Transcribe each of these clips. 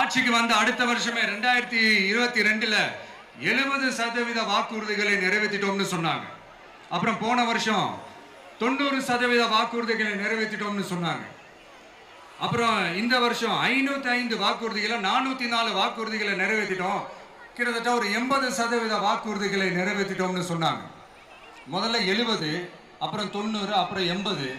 ஆட்சிக்கு வந்த அடுத்த வருஷமே 2022ல 70% வாக்குறுதிகளை நிறைவேற்றிட்டோம்னு சொன்னாங்க. அப்புறம் போன வருஷம் 90% வாக்குறுதிகளை நிறைவேற்றிட்டோம்னு சொன்னாங்க. அப்புறம் இந்த வருஷம் 505 வாக்குறுதிகளை 404 வாக்குறுதிகளை நிறைவேற்றிட்டோம். கிட்டத்தட்ட ஒரு 80% வாக்குறுதிகளை நிறைவேற்றிட்டோம்னு சொன்னாங்க. முதல்ல 70, அப்புறம் 90, அப்புறம் 80.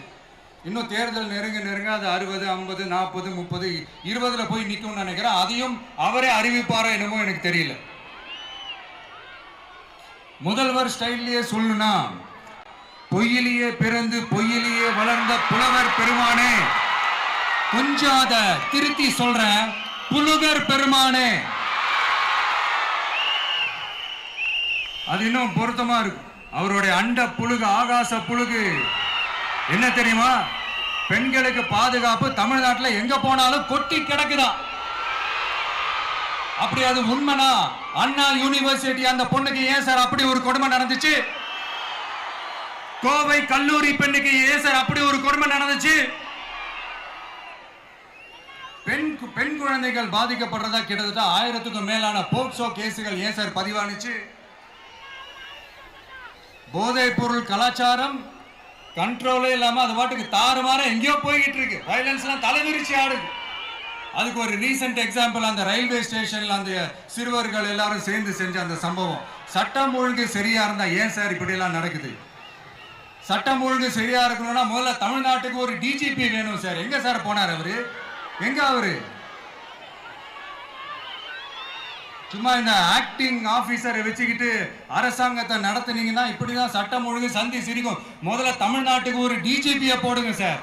இன்னும் தேர்தல் நெருங்க அது 60, 50, 40, 30, 20ல போய் நிற்கும்னு நினைக்கிறேன். அதையும் அவரே அறிவிப்பாரோ என்னமோ எனக்கு தெரியல. முதல்வர் ஸ்டைல்லையே சொல்லணும்னா, பொய்யிலேயே பிறந்து பொய்யிலேயே வளர்ந்த புலவர் பெருமானே, கொஞ்சம் அதை திருத்தி சொல்றேன், புலுகர் பெருமானே. அது இன்னும் பொருத்தமா இருக்கும். அவருடைய அண்ட புழுகு, ஆகாச புழுகு என்ன தெரியுமா? பெண்களுக்கு பாதுகாப்பு தமிழ்நாட்டில் எங்க போனாலும் கொட்டி கிடக்குதான். அப்படி அது உண்மைனா அண்ணா யூனிவர்சிட்டி அந்த பொண்ணுக்கு ஏன் சார் அப்படி ஒரு கொடுமை நடந்துச்சு? கோவை கல்லூரி பெண்ணுக்கு ஏன் சார் அப்படி ஒரு கொடுமை நடந்துச்சு? பெண் குழந்தைகள் பாதிக்கப்படுறதா கிட்டத்தட்ட 1000க்கும் மேலான போக்சோ கேசுகள் ஏன் சார் பதிவானுச்சு? போதைப் பொருள் கலாச்சாரம் கண்ட்ரோலே இல்லாம அது பாட்டுக்கு தாறுமாற எங்கேயோ போய்கிட்டு இருக்கு. வயலன்ஸ்லாம் தலைவிரிச்சு ஆடுது. அதுக்கு ஒரு ரீசெண்ட் எக்ஸாம்பிள், அந்த ரயில்வே ஸ்டேஷன்ல அந்த சிறுவர்கள் எல்லாரும் சேர்ந்து செஞ்ச அந்த சம்பவம். சட்டம் ஒழுங்கு சரியா இருந்தா ஏன் சார் இப்படி எல்லாம் நடக்குது? சட்டம் ஒழுங்கு சரியா இருக்கணும்னா முதல்ல தமிழ்நாட்டுக்கு ஒரு டிஜிபி வேணும் சார். எங்க சார் போனார் அவரு? எங்க அவரு? சும்மா இந்த ஆக்டிங் ஆபீசரை வச்சுக்கிட்டு அரசாங்கத்தை நடத்துனீங்கன்னா இப்படிதான் சட்டம் ஒழுங்கு சந்தி சிரிக்கும். முதல்ல தமிழ்நாட்டுக்கு ஒரு டிஜிபியை போடுங்க சார்.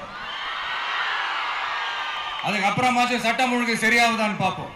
அதுக்கப்புறமாச்சும் சட்டம் ஒழுங்கு சரியாகுதான்னு பார்ப்போம்.